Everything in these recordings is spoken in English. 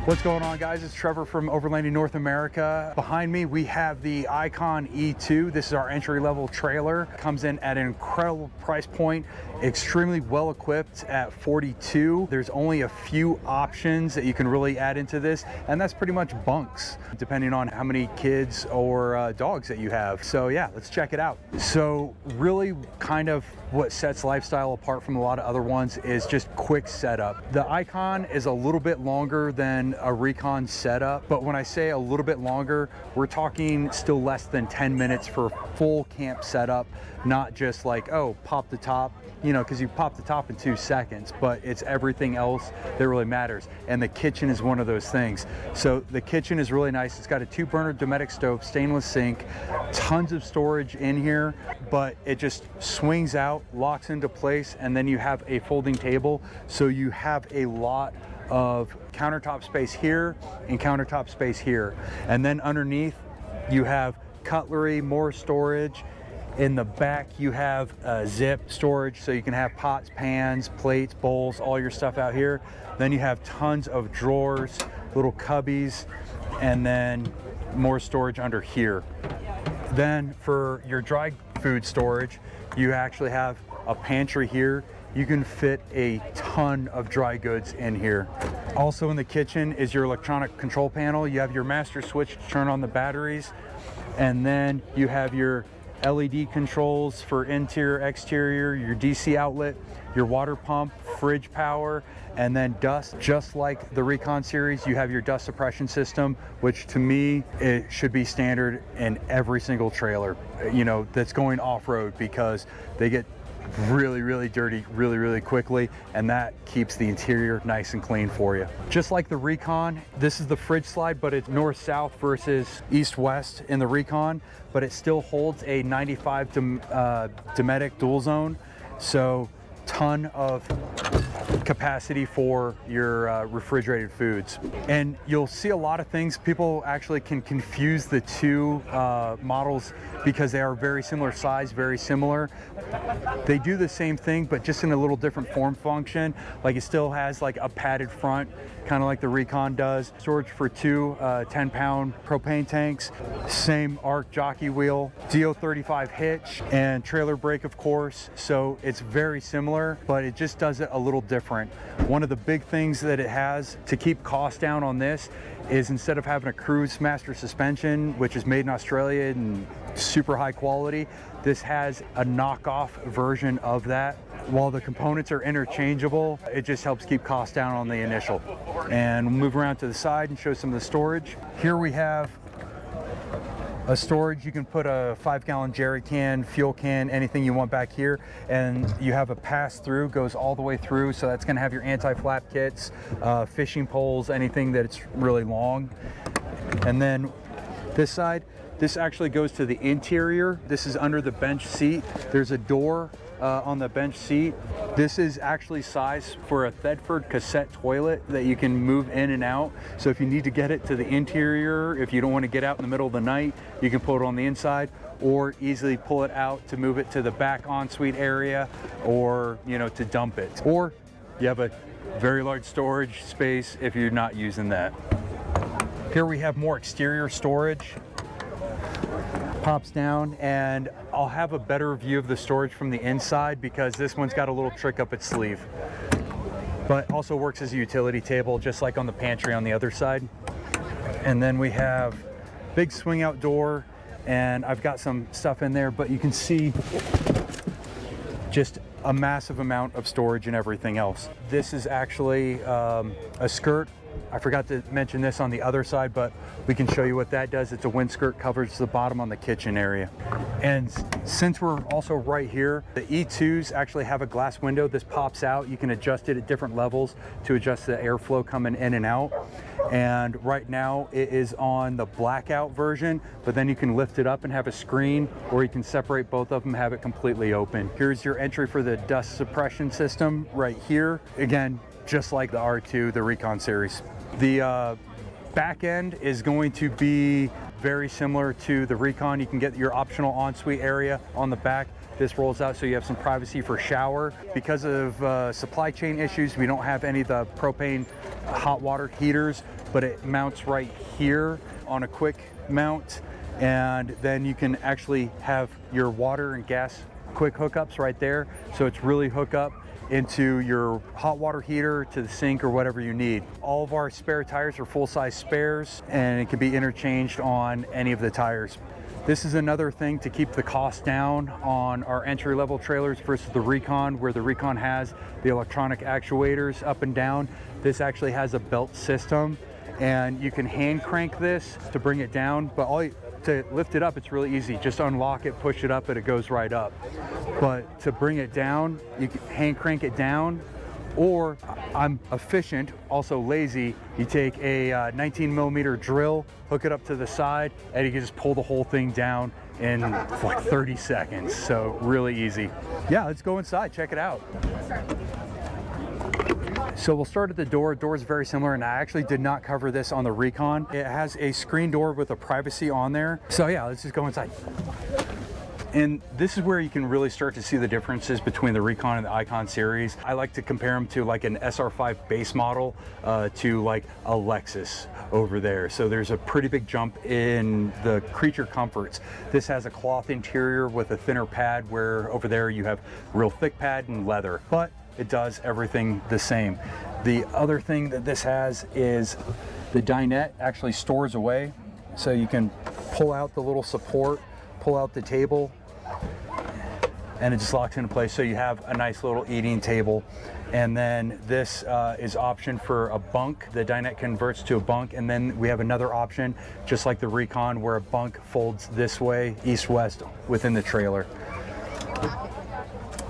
What's going on, guys? It's Trevor from Overlanding North America. Behind me we have the IConn E2. This is our entry-level trailer. Comes in at an incredible price point, extremely well equipped at $42. There's only a few options that you can really add into this, and that's pretty much bunks, depending on how many kids or dogs that you have. So yeah, let's check it out. So really kind of what sets Lifestyle apart from a lot of other ones is just quick setup. The IConn is a little bit longer than a Recon setup, but when I say a little bit longer, we're talking still less than 10 minutes for full camp setup, not just like, oh, pop the top, you know, because you pop the top in 2 seconds, but it's everything else that really matters. And the kitchen is one of those things. So the kitchen is really nice. It's got a 2-burner Dometic stove, stainless sink, tons of storage in here, but it just swings out, locks into place, and then you have a folding table. So you have a lot of countertop space here and countertop space here. And then underneath you have cutlery, more storage. In the back you have zip storage, so you can have pots, pans, plates, bowls, all your stuff out here. Then you have tons of drawers, little cubbies, and then more storage under here. Then for your dry food storage, you actually have a pantry here. You can fit a ton of dry goods in here. Also in the kitchen is your electronic control panel. You have your master switch to turn on the batteries, and then you have your LED controls for interior, exterior, your DC outlet, your water pump, fridge power, and then dust. Just like the Recon series, you have your dust suppression system, which to me, it should be standard in every single trailer, you know, that's going off-road, because they get really dirty really quickly, and that keeps the interior nice and clean for you. Just like the Recon, this is the fridge slide, but it's north-south versus east-west in the Recon, but it still holds a 95 Dometic dual zone, so ton of capacity for your refrigerated foods. And you'll see a lot of things. People actually can confuse the two models because they are very similar size, very similar. They do the same thing, but just in a little different form function. Like it still has like a padded front, kind of like the Recon does. Storage for 2 10-pound propane tanks, same arc jockey wheel, DO35 hitch, and trailer brake, of course. So it's very similar, but it just does it a little different. One of the big things that it has to keep costs down on this is, instead of having a Cruise Master suspension, which is made in Australia and super high quality, this has a knockoff version of that. While the components are interchangeable, it just helps keep costs down on the initial. And we'll move around to the side and show some of the storage. Here we have a storage. You can put a 5-gallon jerry can, fuel can, anything you want back here, and you have a pass-through, goes all the way through, so that's going to have your anti-flap kits, fishing poles, anything that's really long. And then this side, this actually goes to the interior. This is under the bench seat. There's a door on the bench seat. This is actually sized for a Thetford cassette toilet that you can move in and out. So if you need to get it to the interior, if you don't want to get out in the middle of the night, you can put it on the inside, or easily pull it out to move it to the back ensuite area, or, you know, to dump it. Or you have a very large storage space if you're not using that. Here we have more exterior storage. Pops down, and I'll have a better view of the storage from the inside because this one's got a little trick up its sleeve, but also works as a utility table, just like on the pantry on the other side. And then we have big swing out door, and I've got some stuff in there, but you can see just a massive amount of storage and everything else. This is actually a skirt. I forgot to mention this on the other side, but we can show you what that does. It's a wind skirt, covers the bottom on the kitchen area. And since we're also right here, the E2s actually have a glass window. This pops out. You can adjust it at different levels to adjust the airflow coming in and out. And right now it is on the blackout version, but then you can lift it up and have a screen, or you can separate both of them, have it completely open. Here's your entry for the dust suppression system right here. Again, just like the R2, the Recon series. The back end is going to be very similar to the Recon. You can get your optional ensuite area on the back. This rolls out so you have some privacy for shower. Because of supply chain issues, we don't have any of the propane hot water heaters, but it mounts right here on a quick mount, and then you can actually have your water and gas quick hookups right there. So it's really hook up into your hot water heater, to the sink, or whatever you need. All of our spare tires are full-size spares, and it can be interchanged on any of the tires. This is another thing to keep the cost down on our entry-level trailers versus the Recon, where the Recon has the electronic actuators up and down. This actually has a belt system, and you can hand crank this to bring it down, but to lift it up, it's really easy. Just unlock it, push it up, and it goes right up. But to bring it down, you can hand crank it down, or I'm efficient, also lazy. You take a 19mm drill, hook it up to the side, and you can just pull the whole thing down in like 30 seconds. So really easy. Yeah, let's go inside, check it out. So we'll start at the door. Door is very similar, and I actually did not cover this on the Recon. It has a screen door with a privacy on there. So yeah, let's just go inside. And this is where you can really start to see the differences between the Recon and the IConN series. I like to compare them to like an SR5 base model to like a Lexus over there. So there's a pretty big jump in the creature comforts. This has a cloth interior with a thinner pad, where over there you have real thick pad and leather, but it does everything the same. The other thing that this has is the dinette actually stores away. So you can pull out the little support, pull out the table, and it just locks into place. So you have a nice little eating table. And then this is option for a bunk. The dinette converts to a bunk, and then we have another option, just like the Recon, where a bunk folds this way, east-west, within the trailer.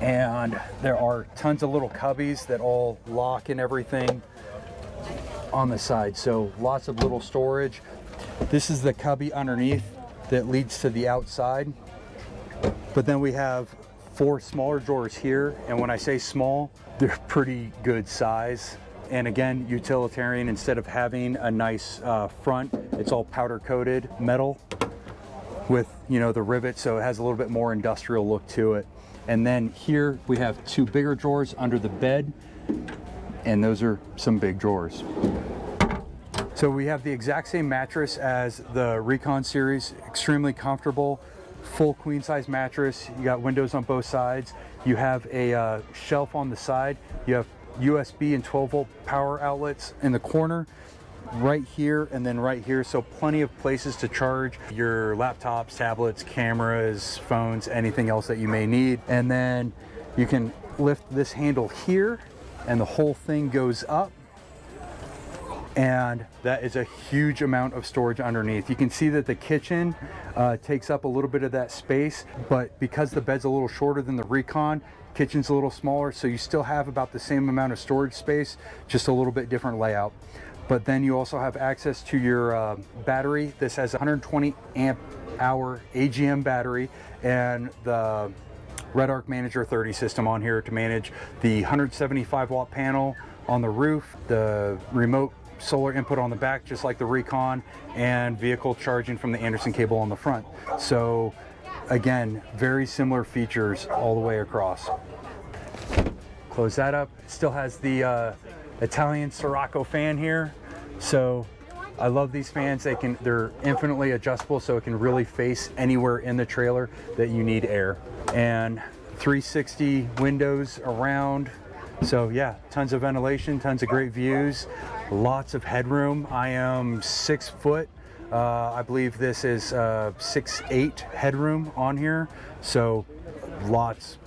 And there are tons of little cubbies that all lock and everything on the side. So lots of little storage. This is the cubby underneath that leads to the outside. But then we have 4 smaller drawers here, and when I say small, they're pretty good size. And again, utilitarian. Instead of having a nice front, it's all powder coated metal with, you know, the rivets, so it has a little bit more industrial look to it. And then here we have 2 bigger drawers under the bed, and those are some big drawers. So we have the exact same mattress as the Recon series, extremely comfortable, full queen size mattress. You got windows on both sides. You have a shelf on the side. You have USB and 12-volt power outlets in the corner, right here and then right here. So plenty of places to charge your laptops, tablets, cameras, phones, anything else that you may need. And then you can lift this handle here and the whole thing goes up. And that is a huge amount of storage underneath. You can see that the kitchen takes up a little bit of that space, but because the bed's a little shorter than the Recon, kitchen's a little smaller, so you still have about the same amount of storage space, just a little bit different layout. But then you also have access to your battery. This has a 120 amp hour AGM battery and the Red Arc Manager 30 system on here to manage the 175 watt panel on the roof, the remote solar input on the back, just like the Recon, and vehicle charging from the Anderson cable on the front. So again, very similar features all the way across. Close that up. It still has the Italian Sirocco fan here. So I love these fans. They're infinitely adjustable, so it can really face anywhere in the trailer that you need air. And 360 windows around. So yeah, tons of ventilation, tons of great views, lots of headroom. I am 6 foot. I believe this is 6'8" headroom on here. So lots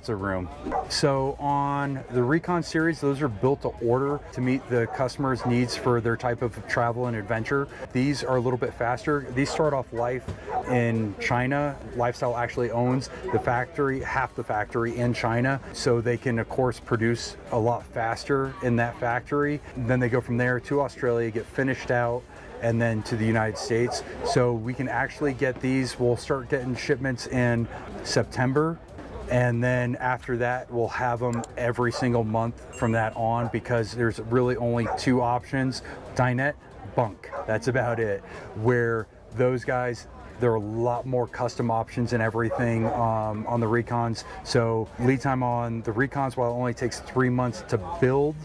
of room. So on the Recon series, those are built to order to meet the customer's needs for their type of travel and adventure. These are a little bit faster. These start off life in China. Lifestyle actually owns the factory, half the factory in China, so they can of course produce a lot faster in that factory. Then they go from there to Australia, get finished out, and then to the United States. So we can actually get these. We'll start getting shipments in September. And then after that, we'll have them every single month from that on, because there's really only 2 options: dinette, bunk. That's about it. Where those guys, there are a lot more custom options and everything on the Recons. So lead time on the Recons, while it only takes 3 months to build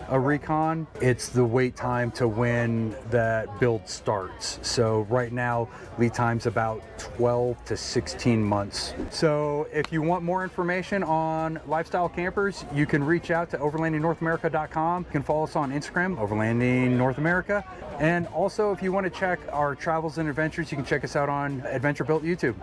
a Recon, it's the wait time to when that build starts. So right now, lead time's about 12 to 16 months. So if you want more information on lifestyle campers, you can reach out to overlandingnorthamerica.com. You can follow us on Instagram, Overlanding North America. And also, if you want to check our travels and adventures, you can check us out on Adventure Built YouTube.